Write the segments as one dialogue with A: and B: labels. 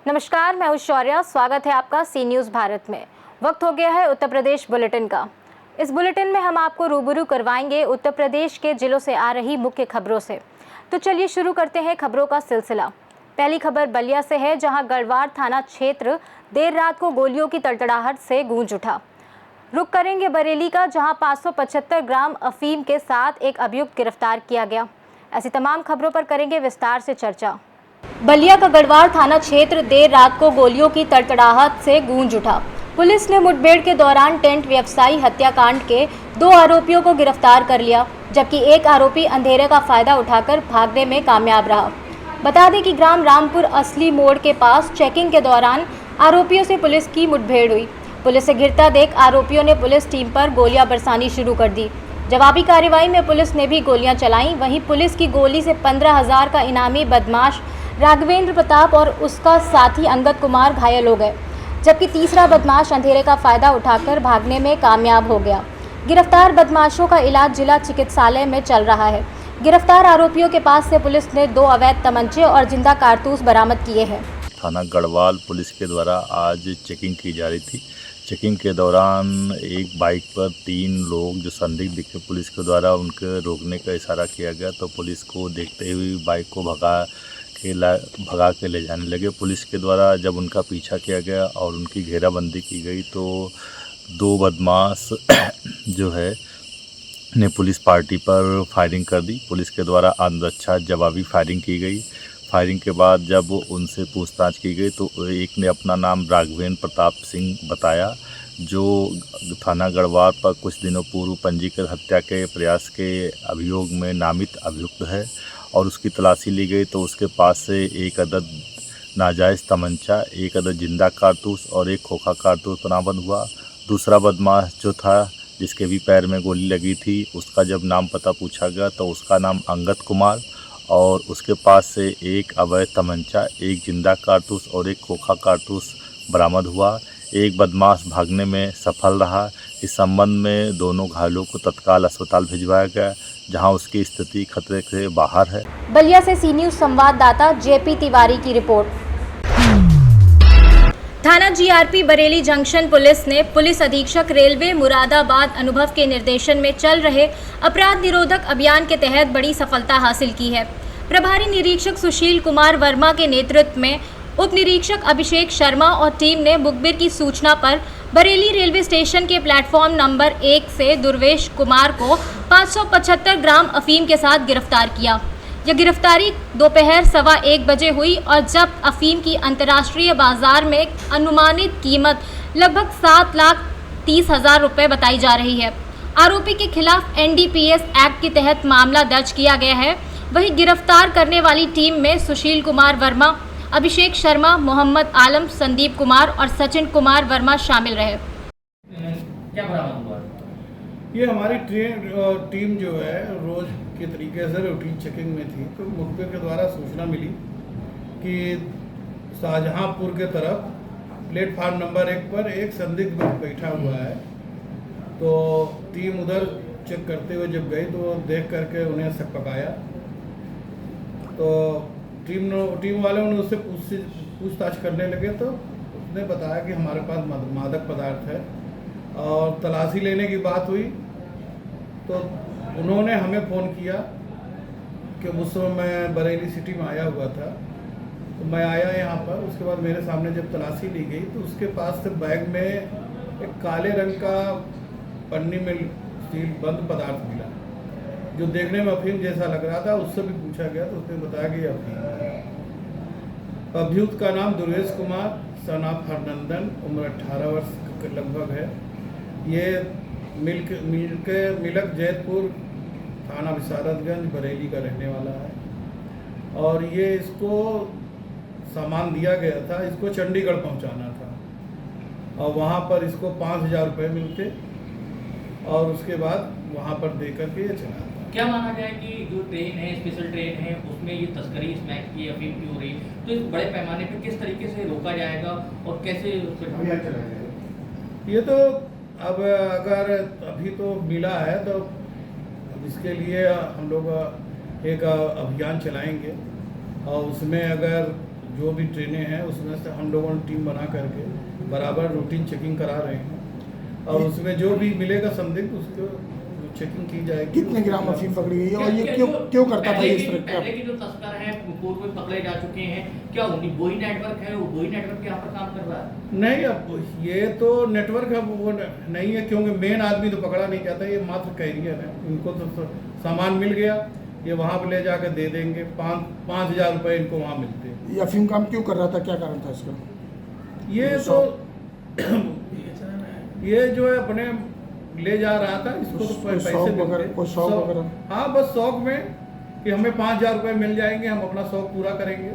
A: नमस्कार, मैं हूं शौर्या। स्वागत है आपका सी न्यूज़ भारत में। वक्त हो गया है उत्तर प्रदेश बुलेटिन का। इस बुलेटिन में हम आपको रूबरू करवाएंगे उत्तर प्रदेश के जिलों से आ रही मुख्य खबरों से। तो चलिए शुरू करते हैं खबरों का सिलसिला। पहली खबर बलिया से है, जहां गढ़वाड़ थाना क्षेत्र देर रात को गोलियों की तड़तड़ाहट से गूंज उठा। रुक करेंगे बरेली का, जहां 575 ग्राम अफीम के साथ एक अभियुक्त गिरफ्तार किया गया। ऐसी तमाम खबरों पर करेंगे विस्तार से चर्चा। बलिया का गढ़वाड़ थाना क्षेत्र देर रात को गोलियों की तड़तड़ाहट से गूंज उठा। पुलिस ने मुठभेड़ के दौरान टेंट व्यवसायी हत्याकांड के 2 आरोपियों को गिरफ्तार कर लिया, जबकि एक आरोपी अंधेरे का फायदा उठाकर भागने में कामयाब रहा। बता दें कि ग्राम रामपुर असली मोड़ के पास चेकिंग के दौरान आरोपियों से पुलिस की मुठभेड़ हुई। पुलिस से घिरता देख आरोपियों ने पुलिस टीम पर गोलियां बरसानी शुरू कर दी। जवाबी कार्रवाई में पुलिस ने भी गोलियां चलाईं। वहीं पुलिस की गोली से 15,000 का इनामी बदमाश राघवेंद्र प्रताप और उसका साथी अंगद कुमार घायल हो गए, जबकि तीसरा बदमाश अंधेरे का फायदा उठाकर भागने में कामयाब हो गया। गिरफ्तार बदमाशों का इलाज जिला चिकित्सालय में चल रहा है। गिरफ्तार आरोपियों के पास से पुलिस ने 2 अवैध तमंचे और जिंदा कारतूस बरामद किए हैं।
B: थाना गढ़वाल पुलिस के द्वारा आज चेकिंग की जा रही थी। चेकिंग के दौरान एक बाइक पर 3 लोग जो संदिग्ध दिखे, पुलिस के द्वारा उनके रोकने का इशारा किया गया, तो पुलिस को देखते हुए बाइक को भगा के ले जाने लगे। पुलिस के द्वारा जब उनका पीछा किया गया और उनकी घेराबंदी की गई, तो 2 बदमाश जो है ने पुलिस पार्टी पर फायरिंग कर दी। पुलिस के द्वारा अनरक्षा जवाबी फायरिंग की गई। फायरिंग के बाद जब उनसे पूछताछ की गई तो एक ने अपना नाम राघवेंद्र प्रताप सिंह बताया, जो थाना गढ़वाल पर कुछ दिनों पूर्व पंजीकृत हत्या के प्रयास के अभियोग में नामित अभियुक्त है। और उसकी तलाशी ली गई तो उसके पास से 1 अदद नाजायज़ तमंचा, 1 अदद जिंदा कारतूस और 1 खोखा कारतूस बरामद हुआ। दूसरा बदमाश जो था, जिसके भी पैर में गोली लगी थी, उसका जब नाम पता पूछा गया तो उसका नाम अंगद कुमार और उसके पास से 1 अवैध तमंचा, 1 जिंदा कारतूस और 1 खोखा कारतूस बरामद हुआ। एक बदमाश भागने में सफल रहा। इस संबंध में दोनों घायलों को तत्काल अस्पताल भिजवाया गया, जहां उसकी स्थिति खतरे से बाहर है।
A: बलिया से सी न्यूज़ संवाददाता जेपी तिवारी की रिपोर्ट। थाना जीआरपी बरेली जंक्शन पुलिस ने पुलिस अधीक्षक रेलवे मुरादाबाद अनुभव के निर्देशन में चल रहे अपराध निरोधक अभियान के तहत बड़ी सफलता हासिल की है। प्रभारी निरीक्षक सुशील कुमार वर्मा के नेतृत्व में उप निरीक्षक अभिषेक शर्मा और टीम ने मुखबिर की सूचना पर बरेली रेलवे स्टेशन के प्लेटफॉर्म नंबर 1 से दुर्वेश कुमार को 575 ग्राम अफीम के साथ गिरफ्तार किया। यह गिरफ्तारी दोपहर 1:15 बजे हुई और जब अफीम की अंतर्राष्ट्रीय बाजार में अनुमानित कीमत लगभग 7,30,000 रुपये बताई जा रही है। आरोपी के खिलाफ NDPS एक्ट के तहत मामला दर्ज किया गया है। वहीं गिरफ्तार करने वाली टीम में सुशील कुमार वर्मा, अभिषेक शर्मा, मोहम्मद आलम, संदीप कुमार और सचिन कुमार वर्मा शामिल रहे।
C: क्या बरामद हुआ?
D: ये हमारी टीम जो है रोज के तरीके से रूटीन चेकिंग में थी, तो मुखबिर के द्वारा सूचना मिली कि शाहजहांपुर के तरफ प्लेटफार्म नंबर 1 पर एक संदिग्ध बैठा हुआ है। तो टीम उधर चेक करते हुए जब गई तो देख करके उन्हें शक पकाया। तो टीम वाले ने उससे पूछताछ करने लगे, तो उसने बताया कि हमारे पास मादक पदार्थ है और तलाशी लेने की बात हुई। तो उन्होंने हमें फ़ोन किया कि उस समय मैं बरेली सिटी में आया हुआ था, तो मैं आया यहाँ पर। उसके बाद मेरे सामने जब तलाशी ली गई तो उसके पास से बैग में एक काले रंग का पन्नी में सील बंद पदार्थ मिला, जो देखने में अफीम जैसा लग रहा था। उससे भी पूछा गया तो उसने बताया कि अफीम है। अभियुक्त का नाम दुर्वेश कुमार सन ऑफ हरनंदन, उम्र 18 वर्ष के लगभग है। ये मिलक जैतपुर थाना विशारदगंज बरेली का रहने वाला है और ये इसको सामान दिया गया था, इसको चंडीगढ़ पहुंचाना था और वहाँ पर इसको 5,000 रुपये मिलते और उसके बाद वहाँ पर दे करके ये चला था।
C: क्या माना जाए कि जो ट्रेन है, स्पेशल ट्रेन है, उसमें ये तस्करी स्मैक की अफीम की हो रही, तो इस बड़े पैमाने पर किस तरीके से रोका जाएगा और कैसे
D: ये तो अब अगर अभी तो मिला है तो इसके लिए हम लोग एक अभियान चलाएंगे और उसमें अगर जो भी ट्रेनें हैं उसमें से हम लोगों ने टीम बना करके बराबर रूटीन चेकिंग करा रहे हैं और उसमें जो भी मिलेगा संदिग्ध उसको चेकिंग की जाएगी।
E: कितने ग्राम अफीम पकड़ी गई है और ये क्यों करता था इस तरह का?
C: पहले के जो तस्कर हैं पूर्व में पकड़े जा चुके हैं, क्या वही नेटवर्क है, वही नेटवर्क यहाँ पर काम कर रहा है?
D: नहीं, अब ये तो नेटवर्क अब वो नहीं है, क्योंकि मेन आदमी तो पकड़ा नहीं जाता, ये मात्र कैरियर है। इनको तो सामान मिल गया, ये वहाँ पर ले जाकर दे देंगे, 5,000 रुपये इनको वहाँ मिलते हैं।
E: ये अफीम काम क्यों कर रहा था, क्या कारण था इसका?
D: ये तो ये जो है अपने ले जा रहा था, इसको तो पैसे
E: कोई शौक वगैरह?
D: हाँ, बस शौक में कि हमें 5,000 रुपये मिल जाएंगे, हम अपना शौक पूरा करेंगे।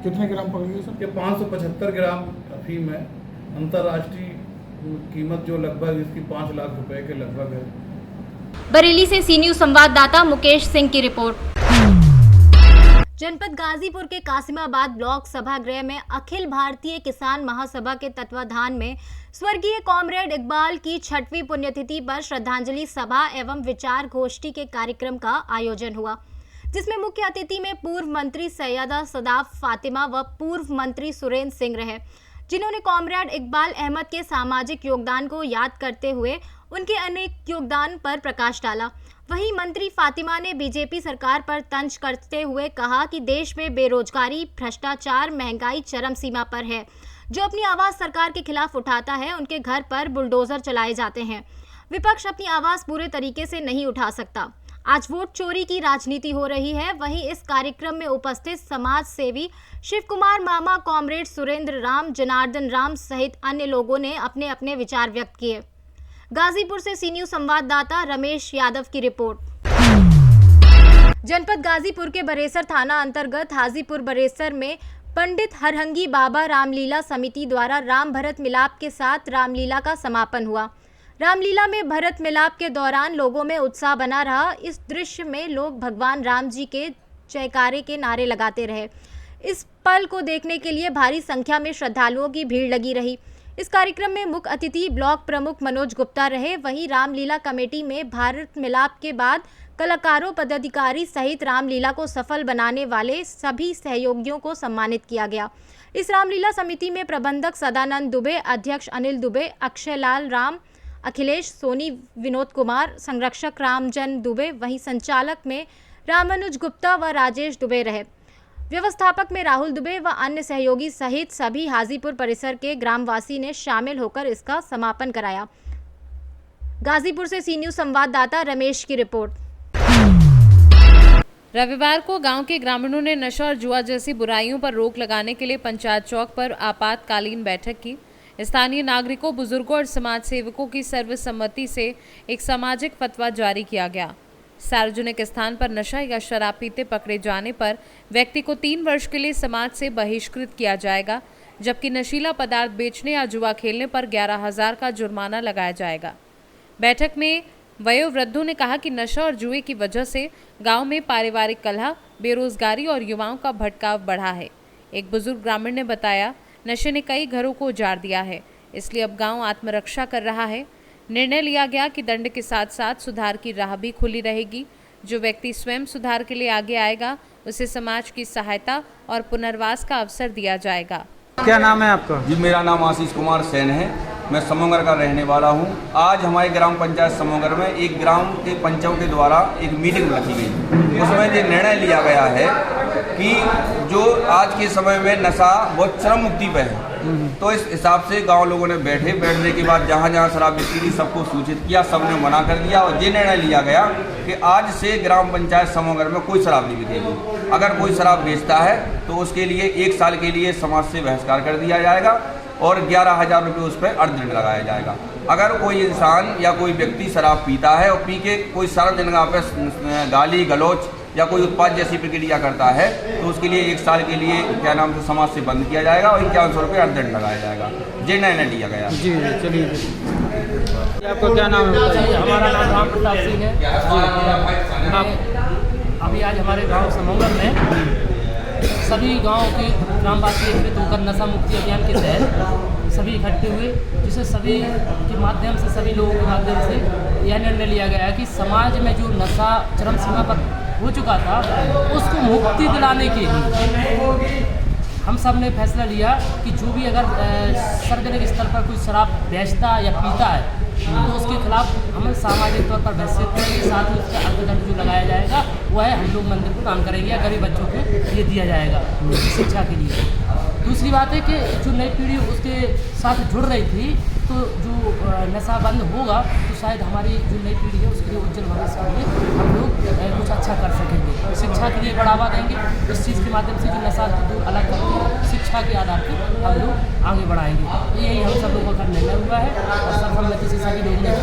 E: कितने ग्राम पकड़ गए सर?
D: ये 575 ग्राम अफीम है। अंतर्राष्ट्रीय कीमत जो लगभग इसकी 5 लाख रुपए के लगभग है।
A: बरेली से सी न्यूज़ संवाददाता मुकेश सिंह की रिपोर्ट। जनपद गाजीपुर के कासिमाबाद ब्लॉक सभागृह में अखिल भारतीय किसान महासभा के तत्वाधान में स्वर्गीय कॉमरेड इकबाल की 6वीं पुण्यतिथि पर श्रद्धांजलि सभा एवं विचार गोष्ठी के कार्यक्रम का आयोजन हुआ, जिसमें मुख्य अतिथि में पूर्व मंत्री सैयदा सदाफ फातिमा व पूर्व मंत्री सुरेंद्र सिंह रहे, जिन्होंने कॉमरेड इकबाल अहमद के सामाजिक योगदान को याद करते हुए उनके अनेक योगदान पर प्रकाश डाला। वहीं मंत्री फातिमा ने बीजेपी सरकार पर तंज करते हुए कहा कि देश में बेरोजगारी, भ्रष्टाचार, महंगाई चरम सीमा पर है। जो अपनी आवाज सरकार के खिलाफ उठाता है, उनके घर पर बुलडोजर चलाए जाते हैं। विपक्ष अपनी आवाज पूरे तरीके से नहीं उठा सकता। आज वोट चोरी की राजनीति हो रही है। वहीं इस कार्यक्रम में उपस्थित समाज सेवी शिव कुमार मामा, कॉमरेड सुरेंद्र राम, जनार्दन राम सहित अन्य लोगों ने अपने अपने विचार व्यक्त किए। गाजीपुर से सी न्यूज़ संवाददाता रमेश यादव की रिपोर्ट। जनपद गाजीपुर के बरेसर थाना अंतर्गत हाजीपुर बरेसर में पंडित हरहंगी बाबा रामलीला समिति द्वारा राम भरत मिलाप के साथ रामलीला का समापन हुआ। रामलीला में भरत मिलाप के दौरान लोगों में उत्साह बना रहा। इस दृश्य में लोग भगवान राम जी के जयकारे के नारे लगाते रहे। इस पल को देखने के लिए भारी संख्या में श्रद्धालुओं की भीड़ लगी रही। इस कार्यक्रम में मुख्य अतिथि ब्लॉक प्रमुख मनोज गुप्ता रहे। वहीं रामलीला कमेटी में भारत मिलाप के बाद कलाकारों, पदाधिकारी सहित रामलीला को सफल बनाने वाले सभी सहयोगियों को सम्मानित किया गया। इस रामलीला समिति में प्रबंधक सदानंद दुबे, अध्यक्ष अनिल दुबे, अक्षय लाल राम, अखिलेश सोनी, विनोद कुमार, संरक्षक रामजन दुबे, वहीं संचालक में रामानुज गुप्ता व राजेश दुबे रहे। व्यवस्थापक में राहुल दुबे व अन्य सहयोगी सहित सभी हाजीपुर परिसर के ग्रामवासी ने शामिल होकर इसका समापन कराया। गाजीपुर से सी न्यूज़ संवाददाता रमेश की रिपोर्ट।
F: रविवार को गांव के ग्रामीणों ने नशा और जुआ जैसी बुराइयों पर रोक लगाने के लिए पंचायत चौक पर आपातकालीन बैठक की। स्थानीय नागरिकों, बुजुर्गों और समाज सेवकों की सर्वसम्मति से एक सामाजिक फतवा जारी किया गया। सार्वजनिक स्थान पर नशा या शराब पीते पकड़े जाने पर व्यक्ति को 3 वर्ष के लिए समाज से बहिष्कृत किया जाएगा, जबकि नशीला पदार्थ बेचने या जुआ खेलने पर 11,000 का जुर्माना लगाया जाएगा। बैठक में वयोवृद्धों ने कहा कि नशा और जुए की वजह से गांव में पारिवारिक कलह, बेरोजगारी और युवाओं का भटकाव बढ़ा है। एक बुजुर्ग ग्रामीण ने बताया, नशे ने कई घरों को उजाड़ दिया है, इसलिए अब गांव आत्मरक्षा कर रहा है। निर्णय लिया गया कि दंड के साथ साथ सुधार की राह भी खुली रहेगी। जो व्यक्ति स्वयं सुधार के लिए आगे आएगा, उसे समाज की सहायता और पुनर्वास का अवसर दिया जाएगा।
G: क्या नाम है आपका?
H: जी, मेरा नाम आशीष कुमार सेन है। मैं समोगर का रहने वाला हूं। आज हमारे ग्राम पंचायत समोगर में एक ग्राम के पंचों के द्वारा एक मीटिंग रखी गई। उसमें ये निर्णय लिया गया है कि जो आज के समय में नशा बहुत चरम मुक्ति पे है, तो इस हिसाब से गांव लोगों ने बैठने के बाद जहां जहां शराब बिकती थी सबको सूचित किया, सबने मना कर दिया और ये निर्णय लिया गया कि आज से ग्राम पंचायत समोगर में कोई शराब नहीं बिकेगी। अगर कोई शराब बेचता है तो उसके लिए 1 साल के लिए समाज से बहिष्कार कर दिया जाएगा और 11,000 रुपये उस पर अर्थदंड लगाया जाएगा। अगर कोई इंसान या कोई व्यक्ति शराब पीता है और पी के कोई सार्वजनिक जगह पर गाली गलौच या कोई उत्पाद जैसी प्रक्रिया करता है तो उसके लिए 1 साल के लिए समाज से बंद किया जाएगा और 5100 रुपये अर्थदंड लगाया जाएगा। ये निर्णय लिया गया।
G: जी चलिए, आपका क्या नाम है?
I: हमारा नाम राम प्रताप सिंह है। अभी आज हमारे गांव समोगर में सभी गांव के ग्रामवासी एकत्रित होकर नशा मुक्ति अभियान के तहत सभी इकट्ठे हुए, जिसे सभी के माध्यम से, सभी लोगों के माध्यम से यह निर्णय लिया गया कि समाज में जो नशा चरम सीमा पर हो चुका था उसको मुक्ति दिलाने के लिए हम सब ने फैसला लिया कि जो भी अगर सार्वजनिक स्तर पर कोई शराब बेचता या पीता है तो उसके खिलाफ हम सामाजिक तौर पर बहस करेंगे, साथ ही उसका अर्थदंड जो लगाया जाएगा वह है हम लोग मंदिर को दान करेंगे या गरीब बच्चों को ये दिया जाएगा शिक्षा के लिए। दूसरी बात है कि जो नई पीढ़ी उसके साथ जुड़ रही थी, तो जो नशा बंद होगा तो शायद हमारी जो नई पीढ़ी है उसके लिए उज्जवल भविष्य के लिए हम लोग कुछ अच्छा कर सकेंगे। शिक्षा के लिए बढ़ावा देंगे, इस चीज़ के माध्यम से जो नशा को दूर अलग करके शिक्षा के आधार पर हम लोग आगे बढ़ाएंगे। यही हम सब लोगों का निर्णय हुआ है और सर्वसम्मति से सभी लोगों ने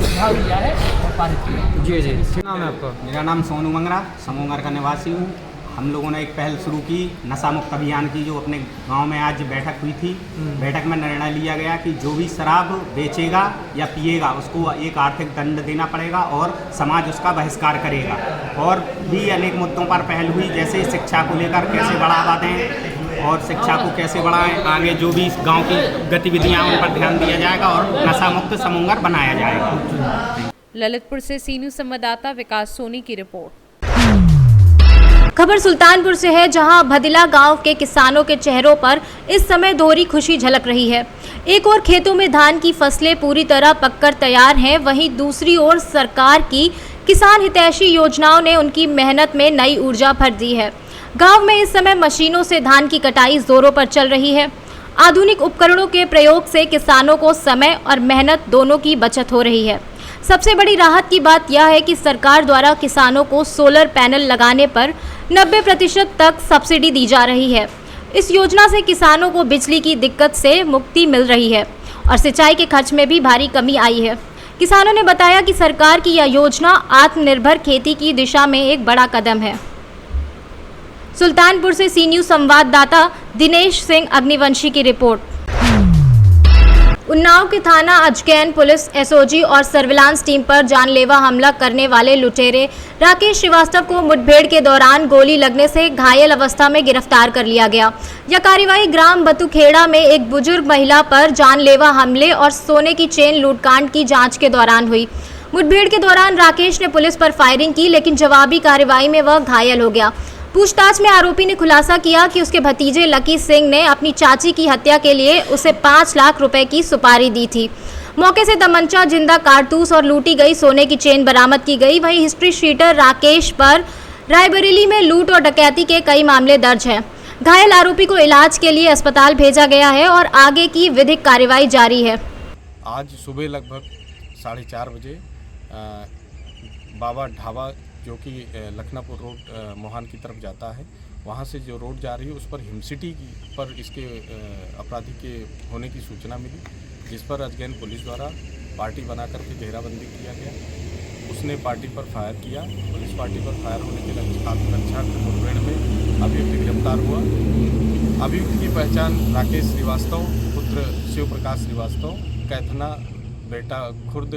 I: सुझाव दिया है और पारित किया।
G: जी जी, क्या नाम है आपका?
J: मेरा नाम सोनू मंगरा, समूंगर का निवासी हूँ। हम लोगों ने एक पहल शुरू की नशा मुक्त अभियान की, जो अपने गांव में आज बैठक हुई थी। बैठक में निर्णय लिया गया कि जो भी शराब बेचेगा या पिएगा उसको एक आर्थिक दंड देना पड़ेगा और समाज उसका बहिष्कार करेगा। और भी अनेक मुद्दों पर पहल हुई, जैसे शिक्षा को लेकर कैसे बढ़ावा दें और शिक्षा को कैसे बढ़ाएं, आगे जो भी गाँव की गतिविधियाँ उन पर ध्यान दिया जाएगा और नशा मुक्त समूंगर बनाया जाएगा।
F: ललितपुर से सी न्यूज़ संवाददाता विकास सोनी की रिपोर्ट।
A: खबर सुल्तानपुर से है, जहां भदिला गांव के किसानों के चेहरों पर इस समय दोहरी खुशी झलक रही है। एक ओर खेतों में धान की फसलें पूरी तरह पककर तैयार हैं, वहीं दूसरी ओर सरकार की किसान हितैषी योजनाओं ने उनकी मेहनत में नई ऊर्जा भर दी है। गांव में इस समय मशीनों से धान की कटाई जोरों पर चल रही है। आधुनिक उपकरणों के प्रयोग से किसानों को समय और मेहनत दोनों की बचत हो रही है। सबसे बड़ी राहत की बात यह है कि सरकार द्वारा किसानों को सोलर पैनल लगाने पर 90% तक सब्सिडी दी जा रही है। इस योजना से किसानों को बिजली की दिक्कत से मुक्ति मिल रही है और सिंचाई के खर्च में भी भारी कमी आई है। किसानों ने बताया कि सरकार की यह योजना आत्मनिर्भर खेती की दिशा में एक बड़ा कदम है। सुल्तानपुर से सी न्यूज़ संवाददाता दिनेश सिंह अग्निवंशी की रिपोर्ट। उन्नाव के थाना अजगैन पुलिस एसओजी और सर्विलांस टीम पर जानलेवा हमला करने वाले लुटेरे राकेश श्रीवास्तव को मुठभेड़ के दौरान गोली लगने से घायल अवस्था में गिरफ्तार कर लिया गया। यह कार्रवाई ग्राम बतुखेड़ा में एक बुजुर्ग महिला पर जानलेवा हमले और सोने की चेन लूटकांड की जांच के दौरान हुई। मुठभेड़ के दौरान राकेश ने पुलिस पर फायरिंग की, लेकिन जवाबी कार्रवाई में वह घायल हो गया। पूछताछ में आरोपी ने खुलासा किया कि उसके भतीजे लकी सिंह ने अपनी चाची की हत्या के लिए उसे 5 लाख रुपए की सुपारी दी थी। मौके से तमंचा, जिंदा कारतूस और लूटी गई सोने की चेन बरामद की गई। वहीं हिस्ट्री शीटर राकेश पर रायबरेली में लूट और डकैती के कई मामले दर्ज हैं। घायल आरोपी को इलाज के लिए अस्पताल भेजा गया है और आगे की विधिक कार्रवाई जारी है।
K: आज सुबह लगभग 4:30 बजे बाबा ढाबा, जो कि लखनापुर रोड मोहान की तरफ जाता है, वहाँ से जो रोड जा रही है उस पर हिमसिटी पर इसके अपराधी के होने की सूचना मिली, जिस पर अजगैन पुलिस द्वारा पार्टी बना करके घेराबंदी किया गया। उसने पार्टी पर फायर किया। पुलिस पार्टी पर फायर होने के आत्मरक्षा मुठभेड़ में अभियुक्त गिरफ्तार हुआ। अभियुक्त की पहचान राकेश श्रीवास्तव पुत्र शिव प्रकाश श्रीवास्तव, कैथना बेटा खुर्द,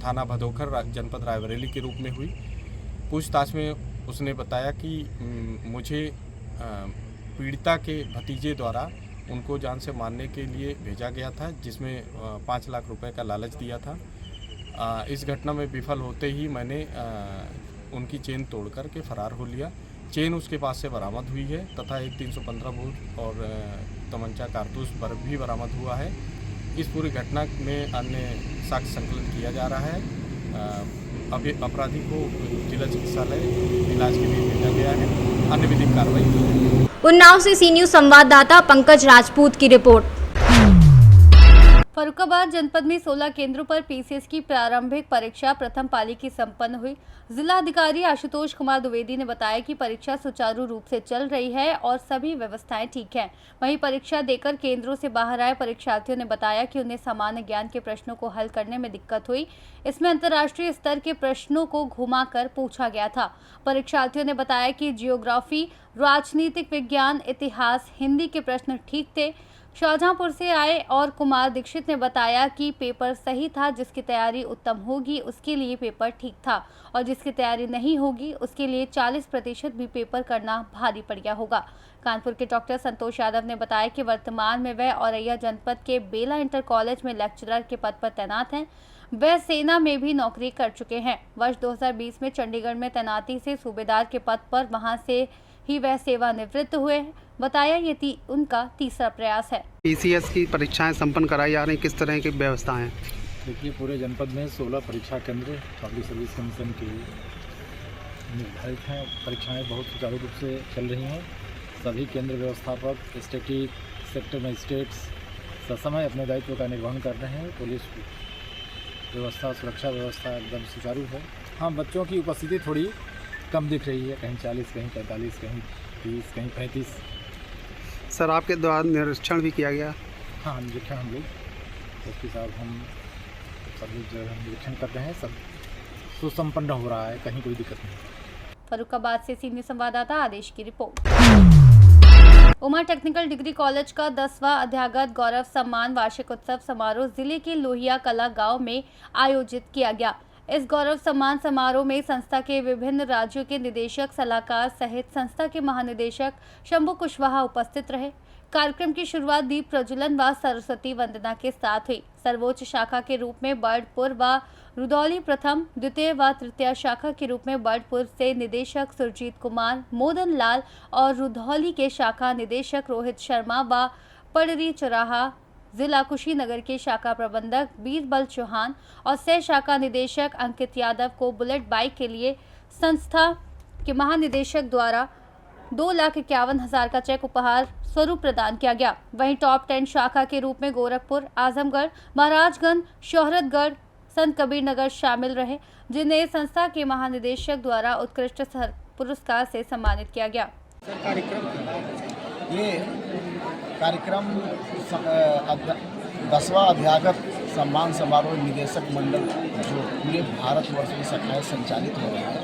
K: थाना भदोखर, जनपद रायबरेली के रूप में हुई। पूछताछ में उसने बताया कि मुझे पीड़िता के भतीजे द्वारा उनको जान से मारने के लिए भेजा गया था, जिसमें 5 लाख रुपए का लालच दिया था। इस घटना में विफल होते ही मैंने उनकी चेन तोड़ कर के फरार हो लिया। चेन उसके पास से बरामद हुई है तथा एक 315 बोर और तमंचा कारतूस भी बरामद हुआ है। इस पूरी घटना में अन्य साक्ष्य संकलन किया जा रहा है। अभी अपराधी को जिला चिकित्सालय इलाज के लिए भेजा गया है। अन्य विधिक कार्रवाई की जाएगी।
A: उन्नाव से सी न्यूज़ संवाददाता पंकज राजपूत की रिपोर्ट।
L: फर्रुखाबाद जनपद में 16 केंद्रों पर पीसीएस की प्रारंभिक परीक्षा प्रथम पाली की संपन्न हुई। जिला अधिकारी आशुतोष कुमार द्विवेदी ने बताया कि परीक्षा सुचारू रूप से चल रही है और सभी व्यवस्थाएं ठीक हैं। वहीं परीक्षा देकर केंद्रों से बाहर आए परीक्षार्थियों ने बताया कि उन्हें सामान्य ज्ञान के प्रश्नों को हल करने में दिक्कत हुई। इसमें अंतर्राष्ट्रीय स्तर के प्रश्नों को घुमाकर पूछा गया था। परीक्षार्थियों ने बताया कि जियोग्राफी, राजनीतिक विज्ञान, इतिहास, हिंदी के प्रश्न ठीक थे। शाहजहांपुर से आए और कुमार दीक्षित ने बताया कि पेपर सही था, जिसकी तैयारी उत्तम होगी उसके लिए पेपर ठीक था और जिसकी तैयारी नहीं होगी उसके लिए 40% भी पेपर करना भारी पड़ गया होगा। कानपुर के डॉक्टर संतोष यादव ने बताया कि वर्तमान में वह औरैया जनपद के बेला इंटर कॉलेज में लेक्चरर के पद पर तैनात हैं। वह सेना में भी नौकरी कर चुके हैं। वर्ष 2020 में चंडीगढ़ में तैनाती से सूबेदार के पद पर वहां से ही वह सेवानिवृत्त हुए हैं। बताया ये उनका तीसरा प्रयास है।
E: पीसीएस की परीक्षाएं संपन्न कराई जा रही, किस तरह की व्यवस्था है?
M: देखिए, पूरे जनपद में 16 परीक्षा केंद्र पब्लिक सर्विस कमीशन के निर्धारित हैं। परीक्षाएं बहुत सुचारू रूप से चल रही हैं। सभी केंद्र व्यवस्थापक, स्टैटिक सेक्टर मजिस्ट्रेट्स ससमय अपने दायित्व का निर्वहन कर रहे हैं। पुलिस व्यवस्था, सुरक्षा व्यवस्था एकदम सुचारू है। हाँ, बच्चों की उपस्थिति थोड़ी कम दिख रही है, कहीं 40, कहीं 45, कहीं 30, कहीं 35।
E: सर, आपके द्वारा निरीक्षण भी किया गया?
M: हाँ, निरीक्षण हम लोग उसके साथ हम सब लोग जो निरीक्षण कर रहे हैं, सब सुसंपन्न हो रहा है, कहीं कोई दिक्कत नहीं।
L: फर्रुखाबाद से सीनियर संवाददाता आदेश की report. Uma technical degree college का 10वां अध्यागत गौरव सम्मान वार्षिक उत्सव समारोह जिले के लोहिया कला गांव में आयोजित किया गया। इस गौरव सम्मान समारोह में संस्था के विभिन्न राज्यों के निदेशक, सलाहकार सहित संस्था के महानिदेशक शंभू कुशवाहा उपस्थित रहे। कार्यक्रम की शुरुआत दीप प्रज्वलन व सरस्वती वंदना के साथ हुई। सर्वोच्च शाखा के रूप में बर्डपुर व रुदौली प्रथम, द्वितीय व तृतीय शाखा के रूप में बर्डपुर से निदेशक सुरजीत कुमार, मोदन लाल और रुदौली के शाखा निदेशक रोहित शर्मा व पड़री चौराहा जिला कुशीनगर के शाखा प्रबंधक बीरबल चौहान और सह शाखा निदेशक अंकित यादव को बुलेट बाइक के लिए संस्था के महानिदेशक द्वारा 2,51,000 का चेक उपहार स्वरूप प्रदान किया गया। वहीं टॉप 10 शाखा के रूप में गोरखपुर, आजमगढ़, महाराजगंज, शोहरतगढ़, संत कबीर नगर शामिल रहे, जिन्हें संस्था के महानिदेशक द्वारा उत्कृष्ट पुरस्कार से सम्मानित किया गया।
N: ये कार्यक्रम 10वां अध्यागत सम्मान समारोह निदेशक मंडल जो पूरे भारतवर्ष में शाखाएँ संचालित हो रही हैं,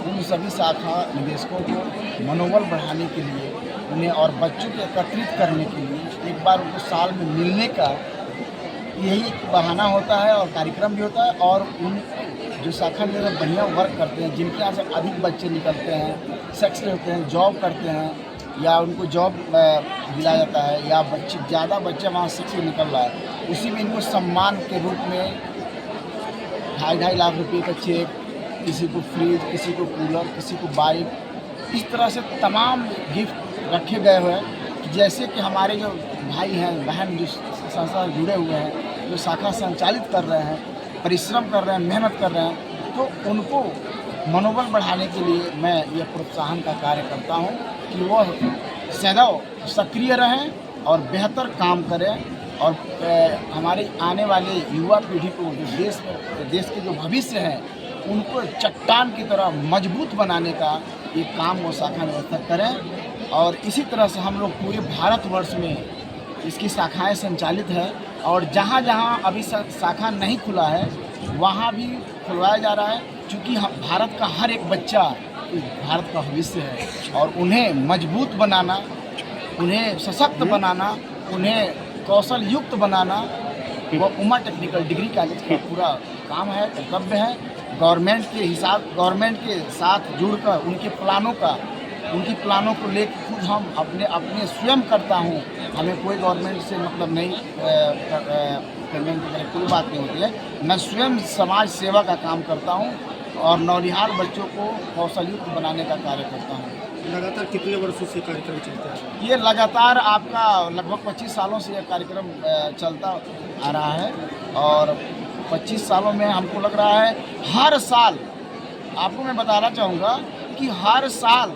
N: उन सभी शाखा निदेशकों को मनोबल बढ़ाने के लिए, उन्हें और बच्चों को एकत्रित करने के लिए एक बार उनको साल में मिलने का यही बहाना होता है और कार्यक्रम भी होता है। और उन जो शाखा निदेशक बढ़िया वर्क करते हैं, जिनके यहाँ से अधिक बच्चे निकलते हैं, सक्सेस होते हैं, जॉब करते हैं या उनको जॉब दिलाया जाता है या बच्चे ज़्यादा बच्चे वहाँ से निकल रहा है, उसी में इनको सम्मान के रूप में 2.5 लाख रुपये का चेक, किसी को फ्रिज, किसी को कूलर, किसी को बाइक, इस तरह से तमाम गिफ्ट रखे गए हुए हैं। जैसे कि हमारे जो भाई हैं, बहन जो संस्था जुड़े हुए हैं, जो शाखा संचालित कर रहे हैं, परिश्रम कर रहे हैं, मेहनत कर रहे हैं, तो उनको मनोबल बढ़ाने के लिए मैं ये प्रोत्साहन का कार्य करता हूँ कि वह सदैव सक्रिय रहें और बेहतर काम करें और हमारे आने वाले युवा पीढ़ी को, जो देश के जो भविष्य हैं, उनको चट्टान की तरह मजबूत बनाने का ये काम वो शाखा निदेशक करें। और इसी तरह से हम लोग पूरे भारतवर्ष में इसकी शाखाएं संचालित है और जहाँ जहाँ अभी शाखा नहीं खुला है वहाँ भी खुलवाया जा रहा है, क्योंकि भारत का हर एक बच्चा भारत का भविष्य है और उन्हें मजबूत बनाना, उन्हें सशक्त बनाना, उन्हें कौशल युक्त बनाना वो उमा टेक्निकल डिग्री कॉलेज का पूरा काम है, कर्तव्य है। गवर्नमेंट के साथ जुड़कर उनकी प्लानों को लेकर खुद हम अपने स्वयं करता हूँ। हमें कोई गवर्नमेंट से मतलब नहीं, पेमेंट वगैरह कोई बात नहीं होती है। मैं स्वयं समाज सेवा का काम करता हूँ और नौनिहाल बच्चों को कौशलयुक्त बनाने का कार्य करता हूँ।
E: लगातार कितने वर्षों से कार्यक्रम चलता है?
N: ये लगातार आपका लगभग 25 सालों से यह कार्यक्रम चलता आ रहा है और 25 सालों में हमको लग रहा है हर साल, आपको मैं बताना चाहूँगा कि हर साल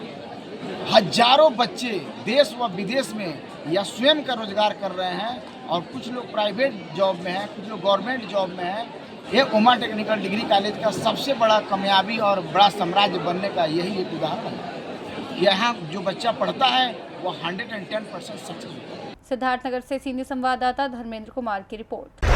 N: हजारों बच्चे देश व विदेश में या स्वयं का रोजगार कर रहे हैं और कुछ लोग प्राइवेट जॉब में हैं, कुछ लोग गवर्नमेंट जॉब में हैं। ये उमा टेक्निकल डिग्री कॉलेज का सबसे बड़ा कामयाबी और बड़ा साम्राज्य बनने का यही एक उदाहरण है। यहाँ जो बच्चा पढ़ता है वो 110% सक्सेस होता है।
L: सिद्धार्थनगर से सीनियर संवाददाता धर्मेंद्र कुमार की रिपोर्ट।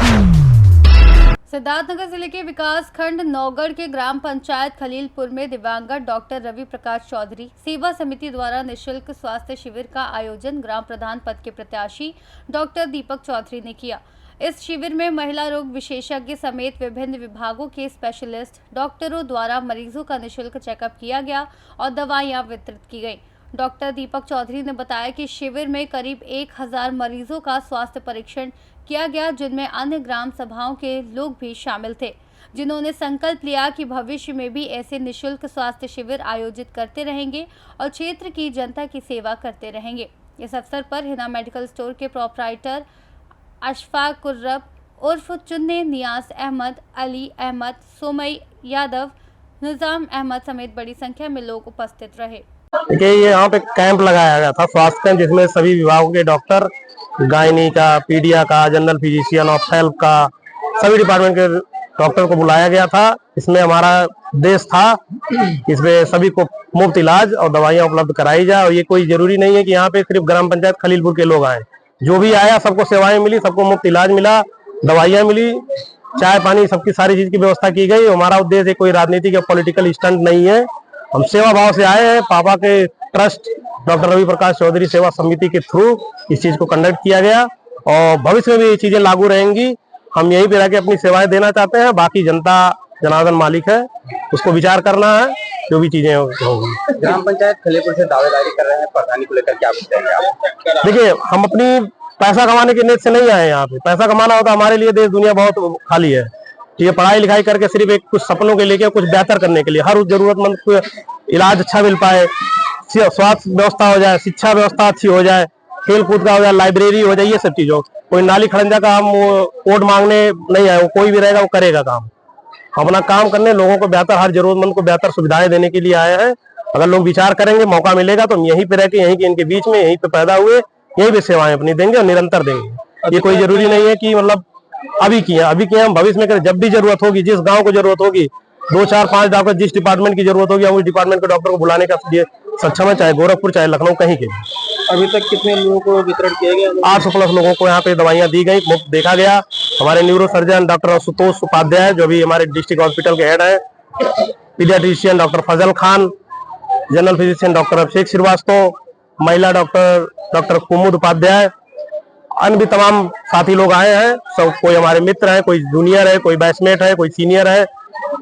L: सिद्धार्थनगर जिले के विकास खंड नौगढ़ के ग्राम पंचायत खलीलपुर में दिवंगत डॉक्टर रवि प्रकाश चौधरी सेवा समिति द्वारा निःशुल्क स्वास्थ्य शिविर का आयोजन ग्राम प्रधान पद के प्रत्याशी डॉक्टर दीपक चौधरी ने किया। इस शिविर में महिला रोग विशेषज्ञ समेत विभिन्न विभागों के स्पेशलिस्ट डॉक्टरों द्वारा मरीजों का निःशुल्क चेकअप किया गया और दवाइयां वितरित की गई। डॉक्टर दीपक चौधरी ने बताया कि शिविर में करीब 1000 मरीजों का स्वास्थ्य परीक्षण किया गया, जिनमें अन्य ग्राम सभाओं के लोग भी शामिल थे, जिन्होंने संकल्प लिया कि भविष्य में भी ऐसे निःशुल्क स्वास्थ्य शिविर आयोजित करते रहेंगे और क्षेत्र की जनता की सेवा करते रहेंगे। इस अवसर पर हिना मेडिकल स्टोर के प्रोपराइटर अशफाक कुर्रब उर्फ चुन्ने, नियाज अहमद, अली अहमद, सोमई यादव, निजाम अहमद समेत बड़ी संख्या में लोग उपस्थित रहे।
O: देखिए, ये यहाँ पे कैंप लगाया गया था, स्वास्थ्य कैंप, जिसमें सभी विभागों के डॉक्टर, गायनी का, पीडिया का, जनरल फिजिशियन, ऑप्थेल्म का, सभी डिपार्टमेंट के डॉक्टर को बुलाया गया था। इसमें हमारा उद्देश्य था, इसमें सभी को मुफ्त इलाज और दवाइयाँ उपलब्ध कराई जाए। और ये कोई जरूरी नहीं है कि यहाँ पे सिर्फ ग्राम पंचायत खलीलपुर के लोग आए, जो भी आया सबको सेवाएं मिली, सबको मुफ्त इलाज मिला, दवाइयाँ मिली, चाय पानी, सबकी सारी चीज की व्यवस्था की गई। हमारा उद्देश्य कोई राजनीतिक या पॉलिटिकल स्टंट नहीं है, हम सेवा भाव से आए हैं। पापा के ट्रस्ट डॉक्टर रवि प्रकाश चौधरी सेवा समिति के थ्रू इस चीज को कंडक्ट किया गया और भविष्य में भी ये चीजें लागू रहेंगी। हम यहीं पे रहकर अपनी सेवाएं देना चाहते हैं, बाकी जनता जनार्दन मालिक है, उसको विचार करना है जो भी चीजें होंगी।
J: ग्राम पंचायत खलीलपुर से दावेदारी कर रहे हैं, प्रधानी को लेकर क्या कहेंगे आप?
O: देखिए, हम अपनी पैसा कमाने के नेत से नहीं आए यहाँ पे। पैसा कमाना होता हमारे लिए देश दुनिया बहुत खाली है। ये पढ़ाई लिखाई करके सिर्फ एक कुछ सपनों के लेके कुछ बेहतर करने के लिए, हर उस जरूरतमंद को इलाज अच्छा मिल पाए, स्वास्थ्य व्यवस्था हो जाए, शिक्षा व्यवस्था अच्छी हो जाए, खेल कूद का हो जाए, लाइब्रेरी हो जाए, ये सब चीजों। कोई नाली खड़ंजा का हम वोट मांगने नहीं आए, वो कोई भी रहेगा वो करेगा काम। अपना काम करने, लोगों को बेहतर, हर जरूरतमंद को बेहतर सुविधाएं देने के लिए आए हैं। अगर लोग विचार करेंगे, मौका मिलेगा तो हम यहीं पे रह के, यहीं के इनके बीच में, यहीं पे पैदा हुए, यहीं पे सेवाएं अपनी देंगे और निरंतर देंगे। ये कोई जरूरी नहीं है कि मतलब अभी किया हम भविष्य में करें। जब भी जरूरत होगी, जिस गांव को जरूरत होगी, 2 4 5 डॉक्टर, जिस डिपार्टमेंट की जरूरत होगी, हम उस डिपार्टमेंट के डॉक्टर को बुलाने का सक्षम है, चाहे गोरखपुर चाहे लखनऊ, कहीं के।
J: अभी तक कितने लोगों को वितरण किया गया?
O: 800 प्लस लोगों को यहाँ पे दवाइयाँ दी गई, मुफ्त देखा गया। हमारे neuro surgeon doctor Ashutosh Upadhyay, जो भी हमारे डिस्ट्रिक्ट हॉस्पिटल के हेड है, paediatrician doctor Fazal Khan, general physician doctor Abhishek Srivastava, महिला डॉक्टर कुमुद उपाध्याय, अन्य भी तमाम साथी लोग आए हैं। सब कोई हमारे मित्र है, कोई जूनियर है, कोई बैचमेट है, कोई सीनियर है,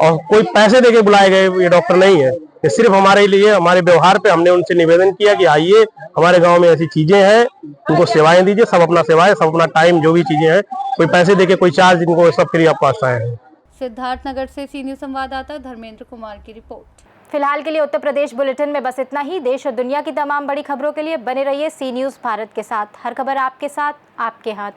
O: और कोई पैसे देके बुलाए गए ये डॉक्टर नहीं है। ये सिर्फ हमारे लिए, हमारे व्यवहार पे हमने उनसे निवेदन किया कि आइए, हमारे गांव में ऐसी चीजें हैं, उनको सेवाएं दीजिए। सब अपना सेवाएं, सब अपना टाइम, जो भी चीजें हैं, कोई पैसे देके, कोई चार्ज, इनको सब फ्री ऑफ कॉस्ट आए हैं।
L: सिद्धार्थनगर से सी न्यूज संवाददाता धर्मेंद्र कुमार की रिपोर्ट।
A: फिलहाल के लिए उत्तर प्रदेश बुलेटिन में बस इतना ही। देश और दुनिया की तमाम बड़ी खबरों के लिए बने रहिए सी न्यूज़ भारत के साथ। हर खबर आपके साथ, आपके हाथ।